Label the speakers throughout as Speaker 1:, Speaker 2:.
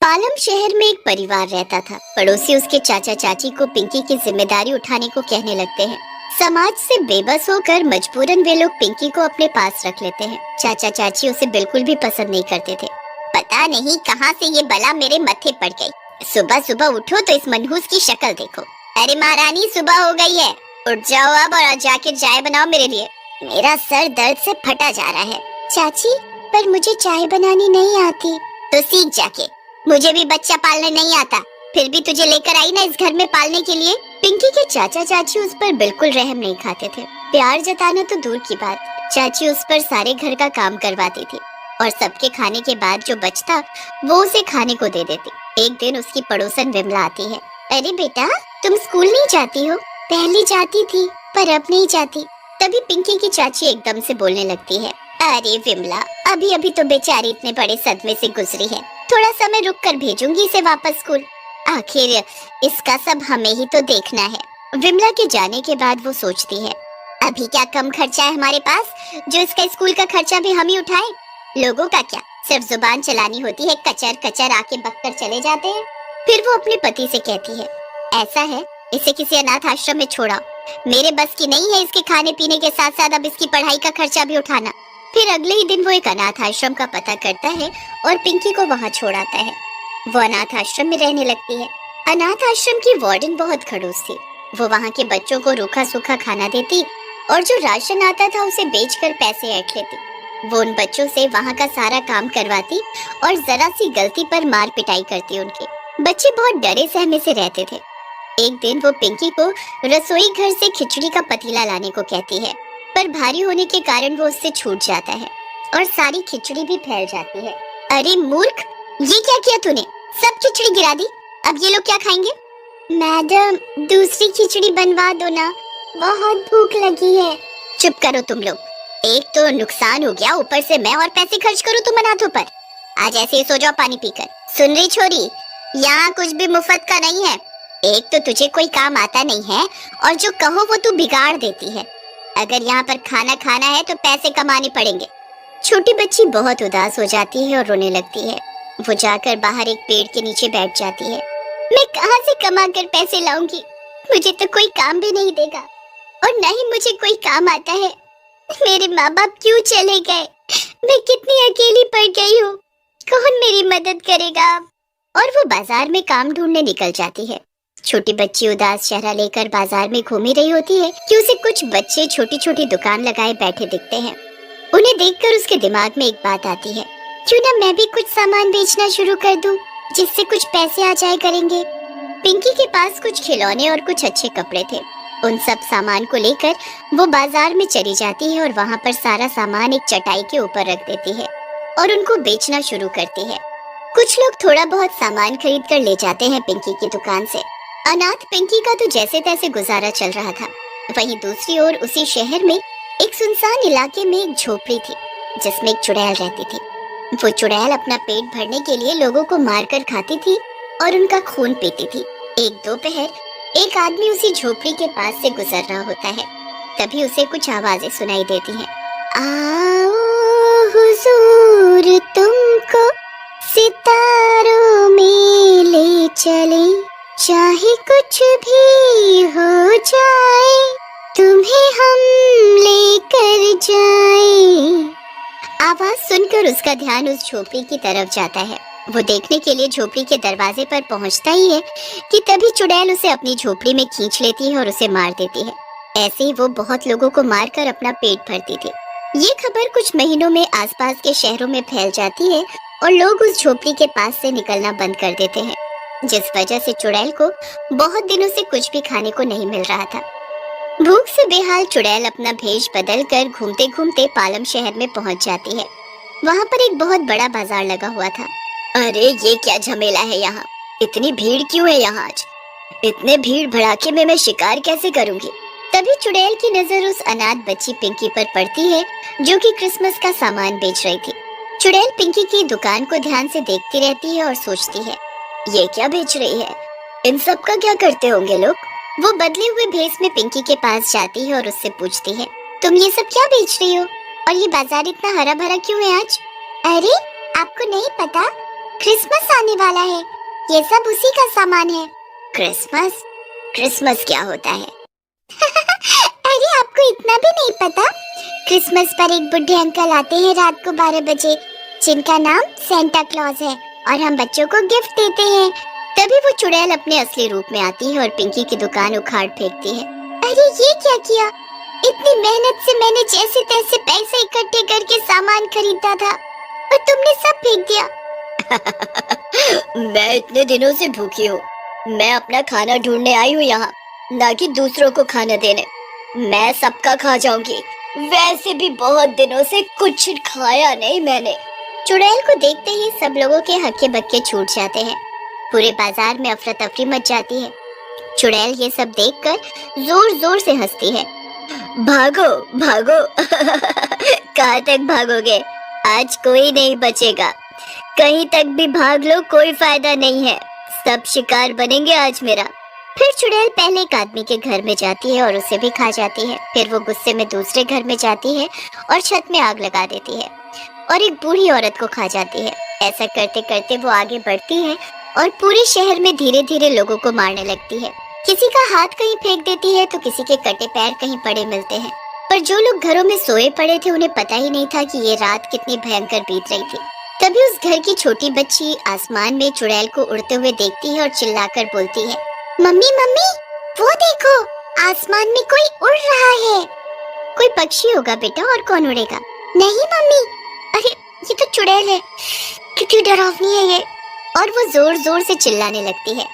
Speaker 1: पालम शहर में एक परिवार रहता था। पड़ोसी उसके चाचा चाची को पिंकी की जिम्मेदारी उठाने को कहने लगते हैं। समाज से बेबस होकर मजबूरन वे लोग पिंकी को अपने पास रख लेते हैं। चाचा चाची उसे बिल्कुल भी पसंद नहीं करते थे। पता नहीं कहां से ये बला मेरे माथे पड़ गई। सुबह सुबह उठो तो इस मनहूस की शक्ल देखो। अरे महारानी, सुबह हो गई है, उठ जाओ अब और जाके चाय बनाओ मेरे लिए। मेरा सर दर्द से फटा जा रहा है। चाची, पर मुझे चाय बनानी नहीं आती। तो सीख जाके। मुझे भी बच्चा पालने नहीं आता, फिर भी तुझे लेकर आई ना इस घर में पालने के लिए। पिंकी के चाचा चाची उस पर बिल्कुल रहम नहीं खाते थे। प्यार जताना तो दूर की बात, चाची उस पर सारे घर का काम करवाती थी और सबके खाने के बाद जो बचता वो उसे खाने को दे देती। एक दिन उसकी पड़ोसन विमला आती है। अरे बेटा, तुम स्कूल नहीं जाती हो? पहले जाती थी पर अब नहीं जाती। तभी पिंकी की चाची एकदम से बोलने लगती है, अरे विमला, अभी अभी तो बेचारी इतने बड़े सदमे से गुजरी है, थोड़ा समय रुक कर भेजूंगी इसे वापस स्कूल। आखिर इसका सब हमें ही तो देखना है। विमला के जाने के बाद वो सोचती है, अभी क्या कम खर्चा है हमारे पास जो इसका स्कूल का खर्चा भी हम ही उठाएं? लोगों का क्या, सिर्फ जुबान चलानी होती है, कचर कचर आके बककर चले जाते हैं। फिर वो अपने पति से कहती है, ऐसा है, इसे किसी अनाथ आश्रम में छोड़ा। मेरे बस की नहीं है इसके खाने पीने के साथ साथ अब इसकी पढ़ाई का खर्चा भी उठाना। फिर अगले ही दिन वो एक अनाथ आश्रम का पता करता है और पिंकी को वहाँ छोड़ आता है। वो अनाथ आश्रम में रहने लगती है। अनाथ आश्रम की वार्डन बहुत खड़ूस थी। वो वहाँ के बच्चों को रूखा सूखा खाना देती और जो राशन आता था उसे बेचकर पैसे ऐंठ लेती। वो उन बच्चों से वहाँ का सारा काम करवाती और जरा सी गलती पर मार पिटाई करती। उनके बच्चे बहुत डरे सहमे से रहते थे। एक दिन वो पिंकी को रसोई घर से खिचड़ी का पतीला लाने को कहती है, पर भारी होने के कारण वो उससे छूट जाता है और सारी खिचड़ी भी फैल जाती है। अरे मूर्ख, ये क्या किया तूने? सब खिचड़ी गिरा दी। अब ये लोग क्या खाएंगे? मैडम, दूसरी खिचड़ी बनवा दो ना, बहुत भूख लगी है। चुप करो तुम लोग, एक तो नुकसान हो गया, ऊपर से मैं और पैसे खर्च करूं तुम अनाथों पर। आज ऐसे ही सो जाओ पानी पीकर। सुन रही छोरी, यहाँ कुछ भी मुफ्त का नहीं है। एक तो तुझे कोई काम आता नहीं है और जो कहो वो तू बिगाड़ देती है। अगर यहाँ पर खाना खाना है तो पैसे कमाने पड़ेंगे। छोटी बच्ची बहुत उदास हो जाती है और रोने लगती है। वो जाकर बाहर एक पेड़ के नीचे बैठ जाती है। मैं कहाँ से कमा कर पैसे लाऊंगी? मुझे तो कोई काम भी नहीं देगा और न ही मुझे कोई काम आता है। मेरे माँ बाप क्यों चले गए? मैं कितनी अकेली पड़ गई हूँ। कौन मेरी मदद करेगा? और वो बाजार में काम ढूंढने निकल जाती है। छोटी बच्ची उदास चेहरा लेकर बाजार में घूम ही रही होती है कि उसे कुछ बच्चे छोटी छोटी दुकान लगाए बैठे दिखते हैं। उन्हें देखकर उसके दिमाग में एक बात आती है, क्यों ना मैं भी कुछ सामान बेचना शुरू कर दूं, जिससे कुछ पैसे आ जाए करेंगे। पिंकी के पास कुछ खिलौने और कुछ अच्छे कपड़े थे। उन सब सामान को लेकर वो बाजार में चली जाती है और वहाँ पर सारा सामान एक चटाई के ऊपर रख देती है और उनको बेचना शुरू करती है। कुछ लोग थोड़ा बहुत सामान खरीद कर ले जाते हैं पिंकी की दुकान से। अनाथ पिंकी का तो जैसे तैसे गुजारा चल रहा था। वहीं दूसरी ओर उसी शहर में एक सुनसान इलाके में एक झोपड़ी थी जिसमें एक चुड़ैल रहती थी। वो चुड़ैल अपना पेट भरने के लिए लोगों को मारकर खाती थी और उनका खून पीती थी। एक दोपहर एक आदमी उसी झोपड़ी के पास से गुजर रहा होता है। तभी उसे कुछ आवाजें सुनाई देती हैं। आओ हुजूर, तुमको सितारों में ले चले, चाहे कुछ भी हो जाए, तुम्हें हम लेकर जाए। आवाज सुनकर उसका ध्यान उस झोपड़ी की तरफ जाता है। वो देखने के लिए झोपड़ी के दरवाजे पर पहुंचता ही है कि तभी चुड़ैल उसे अपनी झोपड़ी में खींच लेती है और उसे मार देती है। ऐसे ही वो बहुत लोगों को मारकर अपना पेट भरती थी। ये खबर कुछ महीनों में आसपास के शहरों में फैल जाती है और लोग उस झोपड़ी के पास से निकलना बंद कर देते हैं, जिस वजह से चुड़ैल को बहुत दिनों से कुछ भी खाने को नहीं मिल रहा था। भूख से बेहाल चुड़ैल अपना भेष बदल कर घूमते घूमते पालम शहर में पहुंच जाती है। वहाँ पर एक बहुत बड़ा बाजार लगा हुआ था। अरे ये क्या झमेला है यहाँ? इतनी भीड़ क्यों है यहाँ आज? इतने भीड़ भड़ाके में मैं शिकार कैसे करूँगी? तभी चुड़ैल की नजर उस अनाथ बच्ची पिंकी पर पड़ती है जो कि क्रिसमस का सामान बेच रही थी। चुड़ैल पिंकी की दुकान को ध्यान से देखती रहती है और सोचती है, ये क्या बेच रही है? इन सब का क्या करते होंगे लोग? वो बदले हुए भेष में पिंकी के पास जाती है और उससे पूछती है, तुम ये सब क्या बेच रही हो और ये बाजार इतना हरा भरा क्यों है आज? अरे आपको नहीं पता, क्रिसमस आने वाला है, ये सब उसी का सामान है। क्रिसमस? क्रिसमस क्या होता है? अरे आपको इतना भी नहीं पता? क्रिसमस पर एक बुढ़े अंकल आते हैं रात को 12 बजे, जिनका नाम सेंटा क्लॉज है, और हम बच्चों को गिफ्ट देते हैं। तभी वो चुड़ैल अपने असली रूप में आती है और पिंकी की दुकान उखाड़ फेंकती है। अरे ये क्या किया? इतनी मेहनत से मैंने जैसे तैसे पैसे इकट्ठे करके सामान खरीदा था और तुमने सब फेंक दिया। मैं इतने दिनों से भूखी हूँ। मैं अपना खाना ढूंढने आई हूँ यहाँ, ना कि दूसरों को खाना देने। मैं सबका खा जाऊंगी। वैसे भी बहुत दिनों से कुछ खाया नहीं मैंने। चुड़ैल को देखते ही सब लोगों के हक्के बक्के छूट जाते हैं। पूरे बाजार में अफरा तफरी मच जाती है। चुड़ैल ये सब देखकर जोर जोर से हंसती है। भागो भागो। कहाँ तक भागोगे? आज कोई नहीं बचेगा। कहीं तक भी भाग लो, कोई फायदा नहीं है। सब शिकार बनेंगे आज मेरा। फिर चुड़ैल पहले एक आदमी के घर में जाती है और उसे भी खा जाती है। फिर वो गुस्से में दूसरे घर में जाती है और छत में आग लगा देती है और एक बूढ़ी औरत को खा जाती है। ऐसा करते करते वो आगे बढ़ती है और पूरे शहर में धीरे धीरे लोगों को मारने लगती है। किसी का हाथ कहीं फेंक देती है तो किसी के कटे पैर कहीं पड़े मिलते हैं। पर जो लोग घरों में सोए पड़े थे उन्हें पता ही नहीं था कि ये रात कितनी भयंकर बीत रही थी। तभी उस घर की छोटी बच्ची आसमान में चुड़ैल को उड़ते हुए देखती है और चिल्लाकर बोलती है, मम्मी मम्मी, वो देखो, आसमान में कोई उड़ रहा है। कोई पक्षी होगा बेटा, और कौन उड़ेगा? नहीं मम्मी, अरे ये तो चुड़ैल है, कितनी डरावनी है ये। और वो जोर जोर से चिल्लाने लगती है,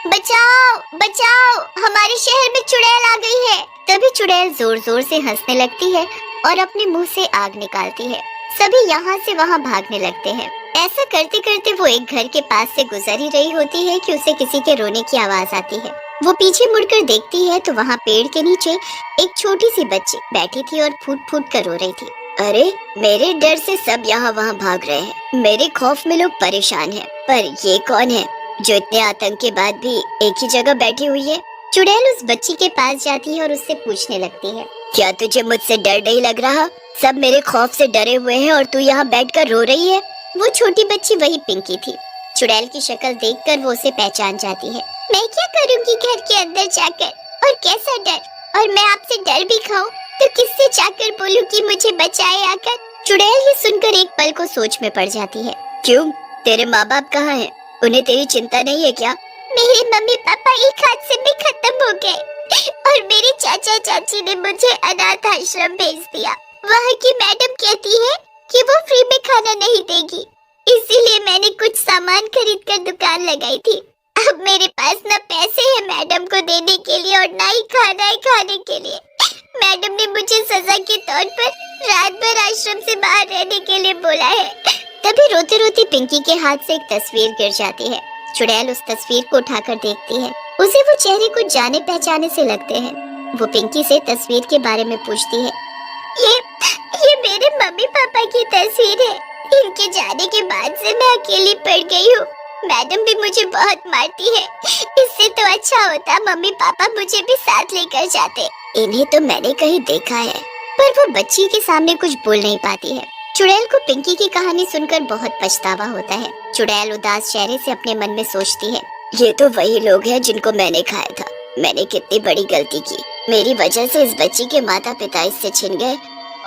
Speaker 1: बचाओ बचाओ, हमारे शहर में चुड़ैल आ गई है। तभी चुड़ैल जोर जोर से हंसने लगती है और अपने मुंह से आग निकालती है। सभी यहाँ से वहाँ भागने लगते हैं। ऐसा करते करते वो एक घर के पास से गुजर ही रही होती है कि उसे किसी के रोने की आवाज आती है। वो पीछे मुड़कर देखती है तो वहाँ पेड़ के नीचे एक छोटी सी बच्ची बैठी थी और फूट फूट कर रो रही थी। अरे मेरे डर से सब यहाँ वहाँ भाग रहे हैं, मेरे खौफ में लोग परेशान हैं। पर ये कौन है जो इतने आतंक के बाद भी एक ही जगह बैठी हुई है? चुड़ैल उस बच्ची के पास जाती है और उससे पूछने लगती है, क्या तुझे मुझसे डर नहीं लग रहा? सब मेरे खौफ से डरे हुए हैं और तू यहाँ बैठकर रो रही है। वो छोटी बच्ची वही पिंकी थी। चुड़ैल की शक्ल देखकर वो उसे पहचान जाती है। मैं क्या करूँगी घर के अंदर जाकर, और कैसा डर? और मैं आपसे डर भी खाऊं तो किससे जाकर बोलूं कि मुझे बचाए आकर? चुड़ैल ये सुनकर एक पल को सोच में पड़ जाती है। क्यों, तेरे माँ बाप कहाँ हैं? उन्हें तेरी चिंता नहीं है क्या? मेरे मम्मी पापा एक हादसे में खत्म हो गए और मेरे चाचा चाची ने मुझे अनाथ आश्रम भेज दिया। वहाँ की मैडम कहती है कि वो फ्री में खाना नहीं देगी, इसीलिए मैंने कुछ सामान खरीद कर दुकान लगाई थी। अब मेरे पास न पैसे हैं मैडम को देने के लिए और न ही खाना है खाने के लिए। मैडम ने मुझे सजा के तौर पर रात भर आश्रम से बाहर रहने के लिए बोला है। तभी रोती रोती पिंकी के हाथ से एक तस्वीर गिर जाती है। चुड़ैल उस तस्वीर को उठाकर देखती है। उसे वो चेहरे कुछ जाने पहचाने से लगते हैं। वो पिंकी से तस्वीर के बारे में पूछती है। ये मेरे मम्मी पापा की तस्वीर है। इनके जाने के बाद से मैं अकेली पड़ गई हूँ। मैडम भी मुझे बहुत मारती है। इससे तो अच्छा होता मम्मी पापा मुझे भी साथ लेकर जाते। इन्हें तो मैंने कहीं देखा है। पर वो बच्ची के सामने कुछ बोल नहीं पाती है। चुड़ैल को पिंकी की कहानी सुनकर बहुत पछतावा होता है। चुड़ैल उदास चेहरे से अपने मन में सोचती है, ये तो वही लोग हैं जिनको मैंने खाया था। मैंने कितनी बड़ी गलती की। मेरी वजह से इस बच्ची के माता पिता इससे छिन गए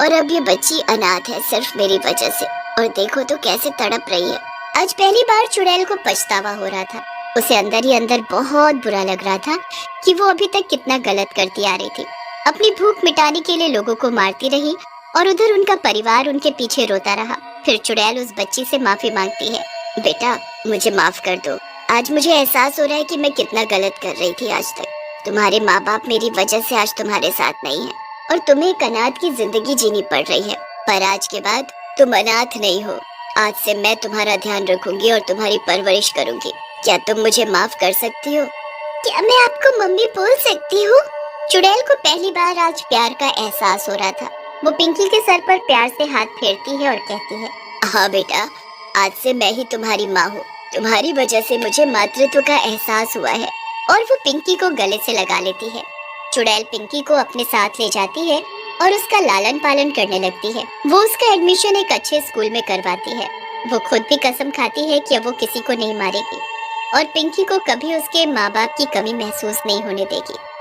Speaker 1: और अब ये बच्ची अनाथ है सिर्फ मेरी वजह से। और देखो तो कैसे तड़प रही है। आज पहली बार चुड़ैल को पछतावा हो रहा था। उसे अंदर ही अंदर बहुत बुरा लग रहा था कि वो अभी तक कितना गलत करती आ रही थी। अपनी भूख मिटाने के लिए लोगों को मारती रही और उधर उनका परिवार उनके पीछे रोता रहा। फिर चुड़ैल उस बच्ची से माफी मांगती है। बेटा, मुझे माफ कर दो। आज मुझे एहसास हो रहा है कि मैं कितना गलत कर रही थी आज तक। तुम्हारे माँ बाप मेरी वजह से आज तुम्हारे साथ नहीं है और तुम्हें एक अनाथ की जिंदगी जीनी पड़ रही है। पर आज के बाद तुम अनाथ नहीं हो। आज से मैं तुम्हारा ध्यान रखूंगी और तुम्हारी परवरिश करूंगी। क्या तुम मुझे माफ कर सकती हो? क्या मैं आपको मम्मी बोल सकती हूँ? चुड़ैल को पहली बार आज प्यार का एहसास हो रहा था। वो पिंकी के सर पर प्यार से हाथ फेरती है और कहती है, हाँ बेटा, आज से मैं ही तुम्हारी माँ हूँ। तुम्हारी वजह से मुझे मातृत्व का एहसास हुआ है। और वो पिंकी को गले से लगा लेती है। चुड़ैल पिंकी को अपने साथ ले जाती है और उसका लालन पालन करने लगती है। वो उसका एडमिशन एक अच्छे स्कूल में करवाती है। वो खुद भी कसम खाती है कि अब वो किसी को नहीं मारेगी और पिंकी को कभी उसके माँ बाप की कमी महसूस नहीं होने देगी।